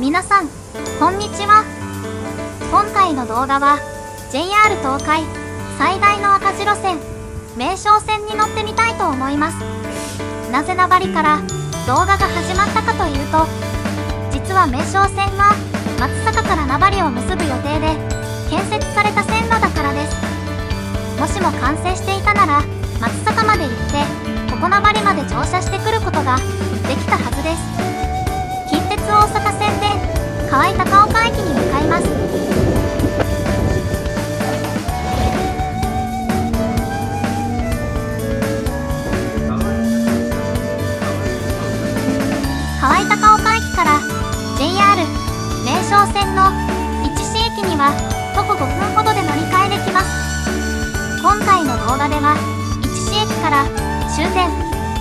皆さん、こんにちは。今回の動画は JR 東海最大の赤字路線名松線に乗ってみたいと思います。なぜ名張から動画が始まったかというと、実は名松線は松阪から名張を結ぶ予定で建設された線路だからです。もしも完成していたなら松阪まで行ってここ名張まで乗車してくることができたはずです。近鉄大阪線で河合高岡駅に向かいます。河合高岡駅から JR 名松線の市市駅には徒歩5分ほどで乗り換えできます。今回の動画では市市駅から終点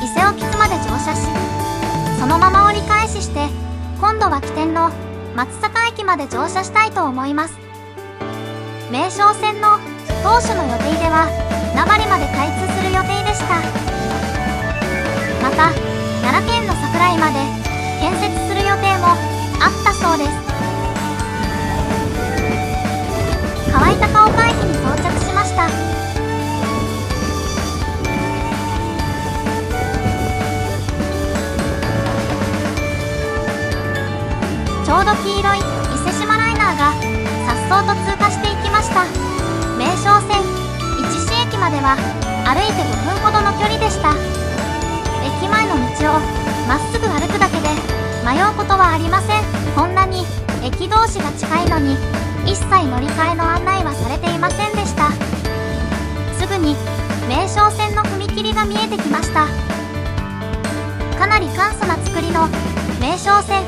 伊勢沖津まで乗車し、そのまま折り返しして今度は起点の松阪駅まで乗車したいと思います。名松線の当初の予定では名張まで開通する予定でした。また奈良県の桜井まで建設する予定もあったそうです。河合高岡駅に到着しました。ちょうど黄色い伊勢志摩ライナーが颯爽と通過していきました。名松線市市駅までは歩いて5分ほどの距離でした。駅前の道をまっすぐ歩くだけで迷うことはありません。こんなに駅同士が近いのに一切乗り換えの案内はされていませんでした。すぐに名松線の踏切が見えてきました。かなり簡素な作りの名松線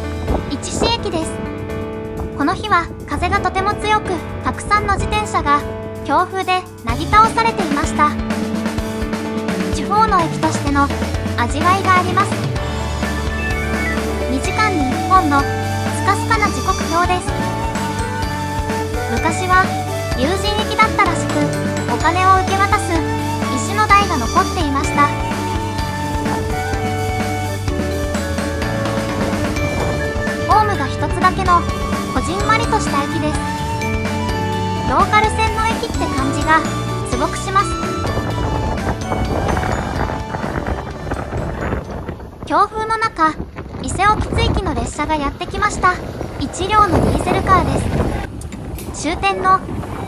市市駅です。この日は風がとても強く、たくさんの自転車が強風でなぎ倒されていました。地方の駅としての味わいがあります。2時間に1本のスカスカな時刻表です。昔は有人駅だったらしく、お金を受け渡す石の台が残っていました。ホームが一つだけのこじんまりとした駅です。ローカル線の駅って感じがすごくします。強風の中、伊勢沖津行きの列車がやってきました。1両のディーゼルカーです。終点の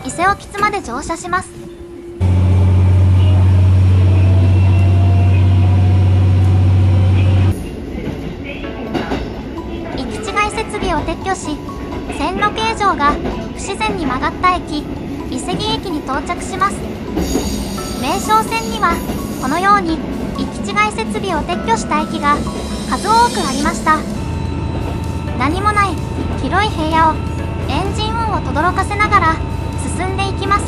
伊勢沖津まで乗車します。行き違い設備を撤去し、線路形状が不自然に曲がった駅伊勢木駅に到着します。名松線にはこのように行き違い設備を撤去した駅が数多くありました。何もない広い平野をエンジン音を轟かせながら進んでいきます。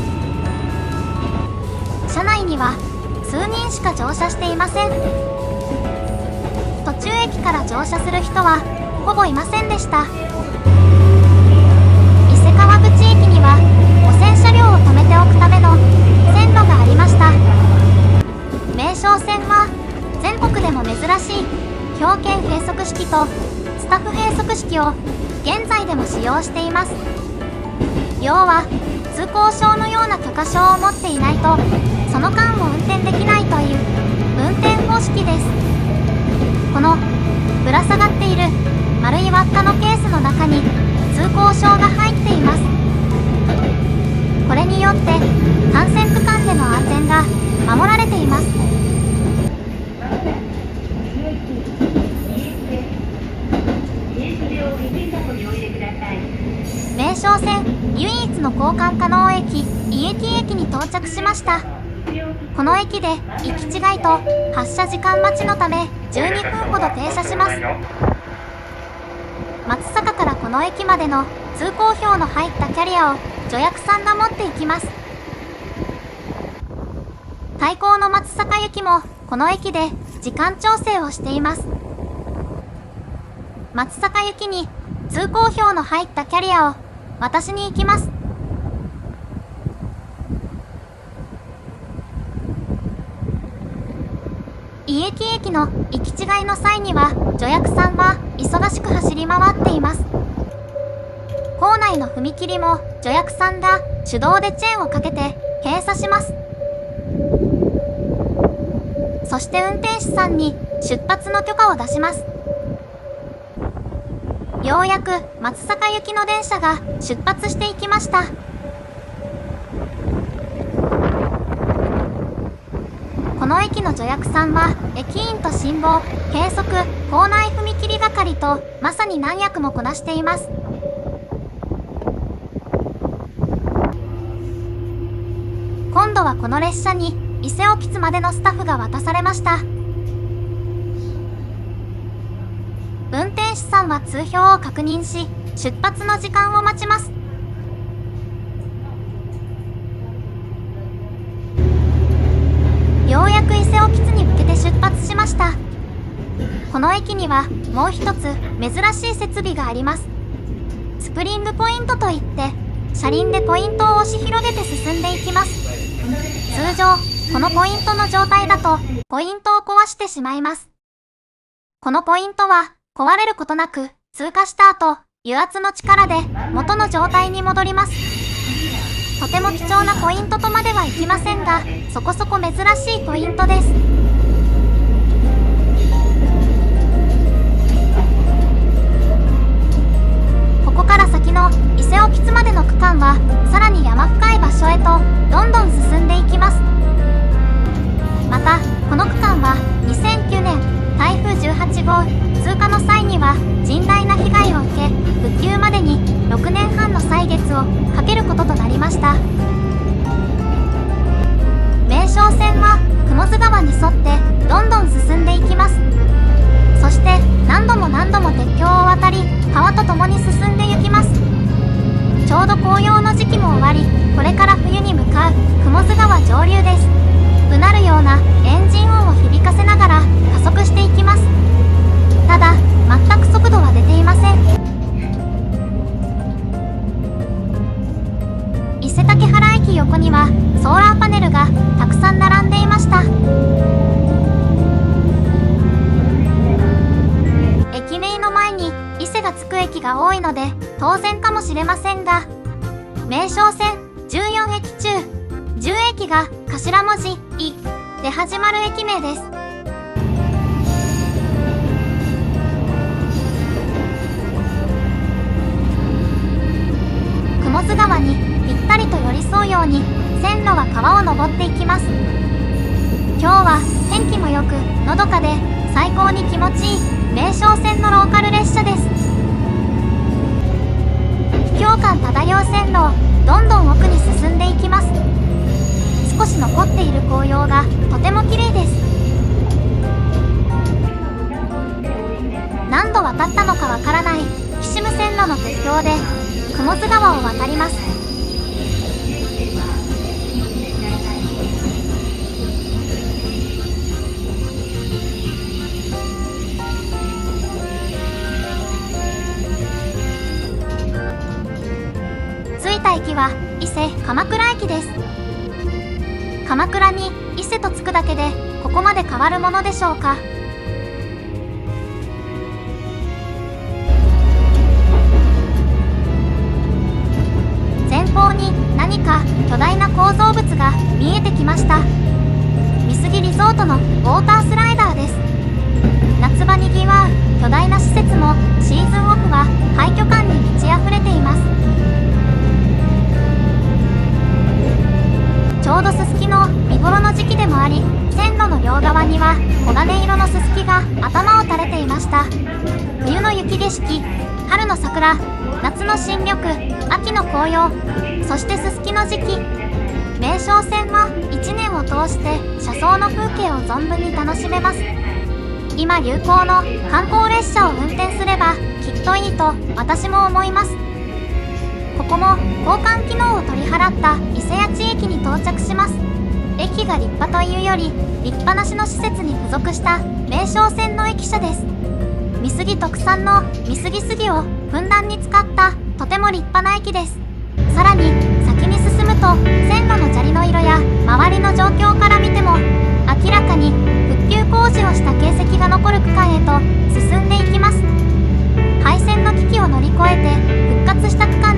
車内には数人しか乗車していません。途中駅から乗車する人はほぼいませんでした。伊勢川口駅には汚染車両を止めておくための線路がありました。名松線は全国でも珍しい標圏閉塞式とスタッフ閉塞式を現在でも使用しています。要は通行証のような許可証を持っていないとその間を運転できないという運転方式です。このぶら下がっている丸い輪っかのケースの中に通行証が入っています。これによって単線区間での安全が守られています。名松線唯一の交換可能駅井駅駅に到着しました。この駅で行き違いと発車時間待ちのため12分ほど停車します。松阪からこの駅までの通行表の入ったキャリアを助役さんが持っていきます。対向の松阪行きもこの駅で時間調整をしています。松阪行きに通行表の入ったキャリアを渡しに行きます。井駅駅の行き違いの際には助役さんは忙しく走り回っています。構内の踏切も助役さんが手動でチェーンをかけて閉鎖します。そして運転手さんに出発の許可を出します。ようやく松阪行きの電車が出発していきました。この駅の助役さんは駅員と信号、計測、構内踏切係とまさに何役もこなしています。今度はこの列車に伊勢奥津までのスタッフが渡されました。運転手さんは通標を確認し、出発の時間を待ちます。ようやく伊勢奥津に向けて出発しました。この駅にはもう一つ珍しい設備があります。スプリングポイントといって、車輪でポイントを押し広げて進んでいきます。通常、このポイントの状態だと、ポイントを壊してしまいます。このポイントは、壊れることなく、通過した後、油圧の力で元の状態に戻ります。とても貴重なポイントとまではいきませんが、そこそこ珍しいポイントです。ここから先の伊勢奥津までの区間は、さらに山深い場所へと、どんどん進んでいきます。また、この区間は、2009年、台風18号通過の際には甚大な被害を受け、復旧までに6年半の歳月をかけることとなりました。名松線は雲出川に沿ってどんどん進んでいきます。そして何度も鉄橋を渡り、川とともに進んで行きます。ちょうど紅葉の時期も終わり、これから冬に向かう雲出川上流です。うなるようなエンジン音を響かせながら加速していきます。ただ、全く速度は出ていません。伊勢竹原駅横にはソーラーパネルがたくさん並んでいました。駅名の前に伊勢がつく駅が多いので当然かもしれませんが、名松線14駅中10駅が頭文字「い」で始まる駅名です。雲出川にぴったりと寄り添うように線路は川を登っていきます。今日は天気も良くのどかで最高に気持ちいい名松線のローカル列車です。秘境感漂う線路をどんどん奥に進んでいきます。少し残っている紅葉がとても綺麗です。何度渡ったのかわからないきしむ線路の鉄橋で雲出川を渡ります。着いた駅は伊勢鎌倉駅です。鎌倉に伊勢とつくだけでここまで変わるものでしょうか。前方に何か巨大な構造物が見えてきました。美杉リゾートのウォータースライダーです。夏場にぎわう巨大な施設もシーズンオフは廃墟感に満ち溢れています。ちょうどススキの見頃の時期でもあり、線路の両側には黄金色のススキが頭を垂れていました。冬の雪景色、春の桜、夏の新緑、秋の紅葉、そしてススキの時期。名松線は1年を通して車窓の風景を存分に楽しめます。今流行の観光列車を運転すればきっといいと私も思います。ここも交換機能を取り払った伊勢谷地駅に到着します。駅が立派というより立派な市の施設に付属した名松線の駅舎です。美杉特産の美杉杉をふんだんに使ったとても立派な駅です。さらに先に進むと線路の砂利の色や周りの状況から見ても明らかに復旧工事をした形跡が残る区間へと進んでいきます。廃線の危機を乗り越えて復活した区間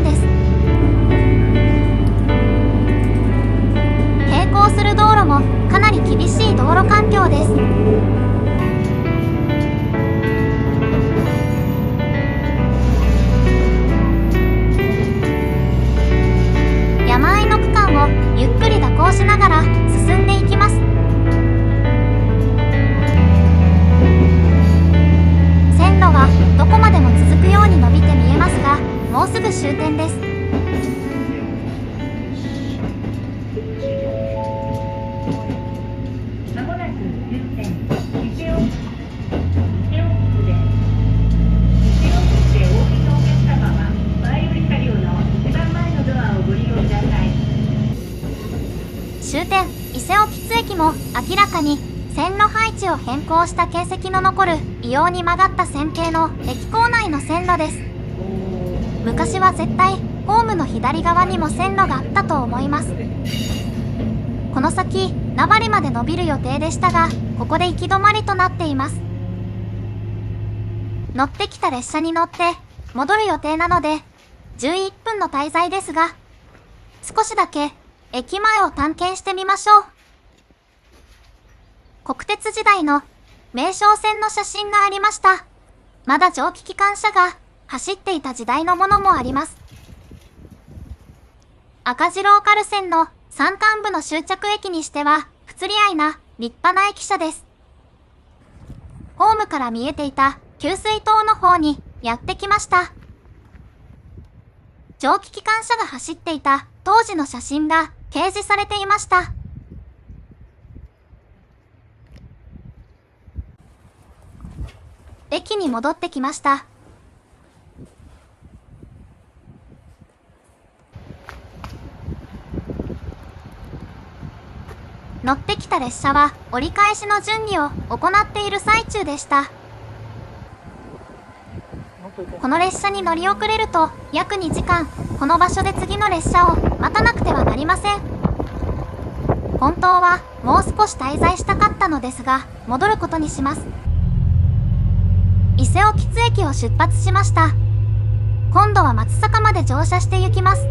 も明らかに線路配置を変更した形跡の残る異様に曲がった線形の駅構内の線路です。昔は絶対ホームの左側にも線路があったと思います。この先名張まで伸びる予定でしたが、ここで行き止まりとなっています。乗ってきた列車に乗って戻る予定なので11分の滞在ですが、少しだけ駅前を探検してみましょう。国鉄時代の名松線の写真がありました。まだ蒸気機関車が走っていた時代のものもあります。赤字ローカル線の山間部の終着駅にしては不釣り合いな立派な駅舎です。ホームから見えていた給水塔の方にやってきました。蒸気機関車が走っていた当時の写真が掲示されていました。駅に戻ってきました。乗ってきた列車は折り返しの準備を行っている最中でした。この列車に乗り遅れると約2時間、この場所で次の列車を待たなくてはなりません。本当はもう少し滞在したかったのですが、戻ることにします。伊勢奥津駅を出発しました。今度は松阪まで乗車して行きます。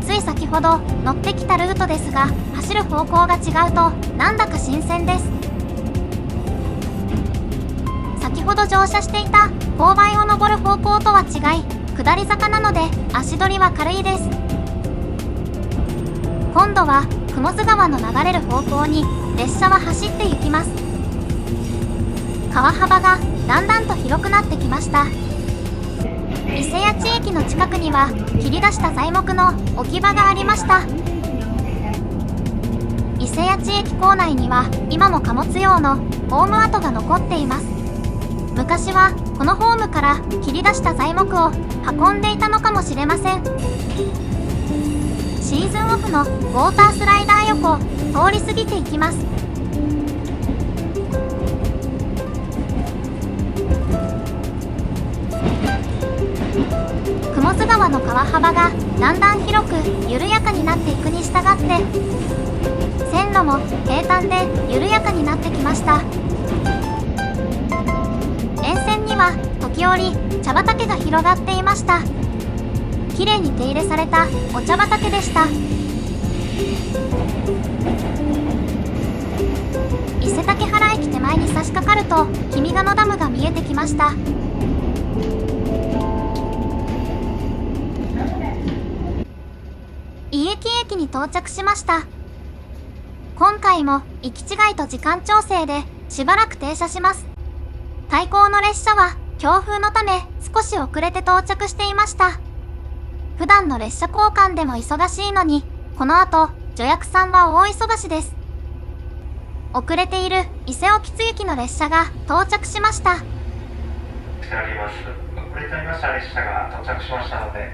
つい先ほど乗ってきたルートですが、走る方向が違うとなんだか新鮮です。先ほど乗車していた勾配を登る方向とは違い、下り坂なので足取りは軽いです。今度は雲出川の流れる方向に列車は走って行きます。川幅がだんだんと広くなってきました。伊勢谷地駅の近くには切り出した材木の置き場がありました。伊勢谷地駅構内には今も貨物用のホーム跡が残っています。昔はこのホームから切り出した材木を運んでいたのかもしれません。シーズンオフのウォータースライダー横通り過ぎていきます。雲出川の川幅がだんだん広く緩やかになっていくに従って線路も平坦で緩やかになってきました。沿線には時折茶畑が広がっていました。きれいに手入れされたお茶畑でした。伊勢竹原駅手前に差し掛かると君ヶ野ダムが見えてきました。井駅駅に到着しました。今回も行き違いと時間調整でしばらく停車します。対向の列車は強風のため少し遅れて到着していました。普段の列車交換でも忙しいのに、この後助役さんは大忙しです。遅れている伊勢奥津行きの列車が到着しました。遅れておりました列車が到着しましたので、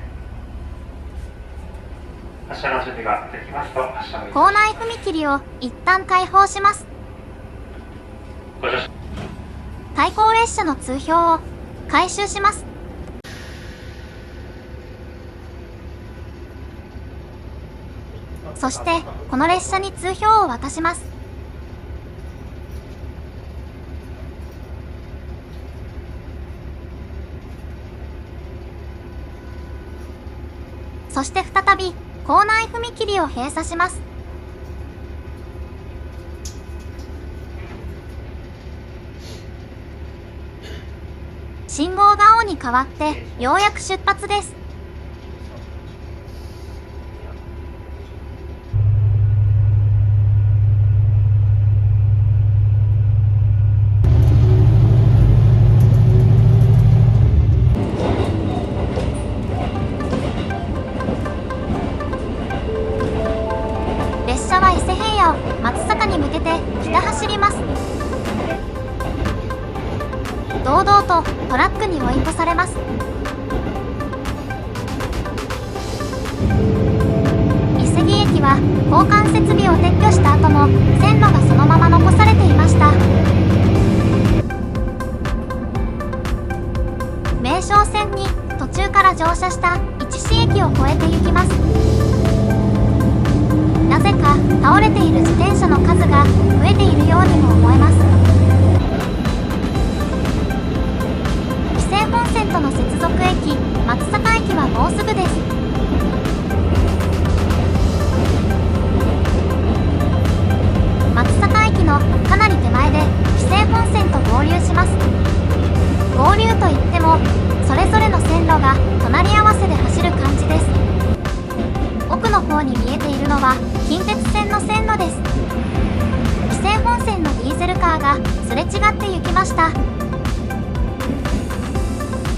発車の準備ができますと発車をいたします。構内踏切を一旦開放します。対向列車の通標を回収します。そしてこの列車に通標を渡します。そして再び構内踏切を閉鎖します。信号が青に変わってようやく出発です。列堂々とトラックに追い越されます。伊勢木駅は交換設備を撤去した後も線路がそのまま残されていました。名松線に途中から乗車した市市駅を越えて行きます。なぜか倒れている自転車の数が増えているようにも思えます。紀勢本線との接続駅松阪駅はもうすぐです。松阪駅のかなり手前で紀勢本線と合流します。合流といってもそれぞれの線路が隣り合わせで走る感じです。奥の方に見えているのは近鉄線の線路です。紀勢本線のディーゼルカーがすれ違って行きました。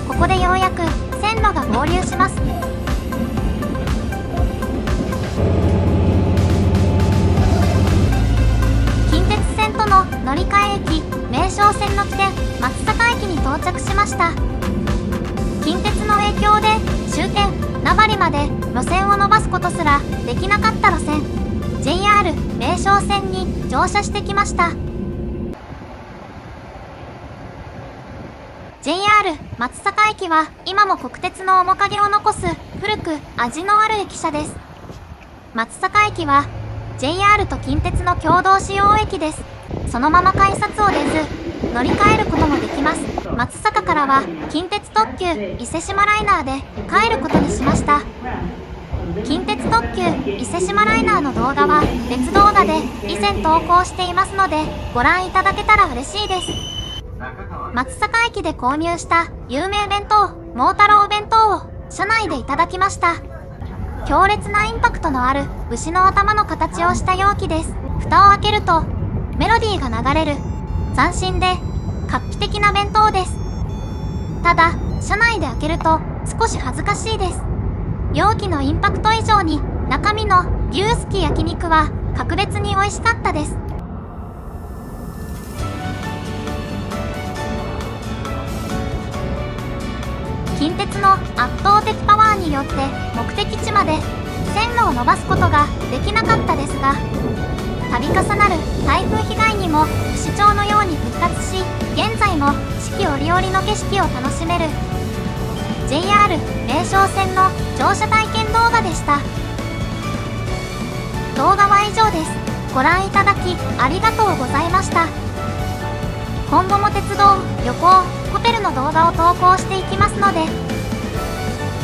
ここでようやく線路が合流します。近鉄線との乗り換え駅名松線の起点松阪駅に到着しました。近鉄の影響で終点名張まで路線を伸ばすことすらできなかった路線 JR 名松線に乗車してきました。 JR 松阪駅は今も国鉄の面影を残す古く味のある駅舎です。松阪駅は JR と近鉄の共同使用駅です。そのまま改札を出ず乗り換えることもできます。松阪からは近鉄特急伊勢志摩ライナーで帰ることにしました。近鉄特急伊勢志摩ライナーの動画は別動画で以前投稿していますのでご覧いただけたら嬉しいです。松阪駅で購入した有名弁当桃太郎弁当を車内でいただきました。強烈なインパクトのある牛の頭の形をした容器です。蓋を開けるとメロディーが流れる斬新で画期的な弁当です。ただ車内で開けると少し恥ずかしいです。容器のインパクト以上に中身の牛すき焼肉は格別に美味しかったです。近鉄の圧倒的パワーによって目的地まで線路を伸ばすことができなかったですが、度重なる台風被害にも不死鳥のように復活し、現在も四季折々の景色を楽しめる JR 名松線の乗車体験動画でした。動画は以上です。ご覧いただきありがとうございました。今後も鉄道、旅行、ホテルの動画を投稿していきますので、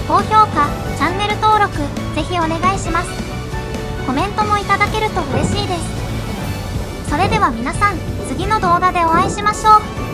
高評価、チャンネル登録ぜひお願いします。コメントもいただけると嬉しいです。それでは皆さん、次の動画でお会いしましょう。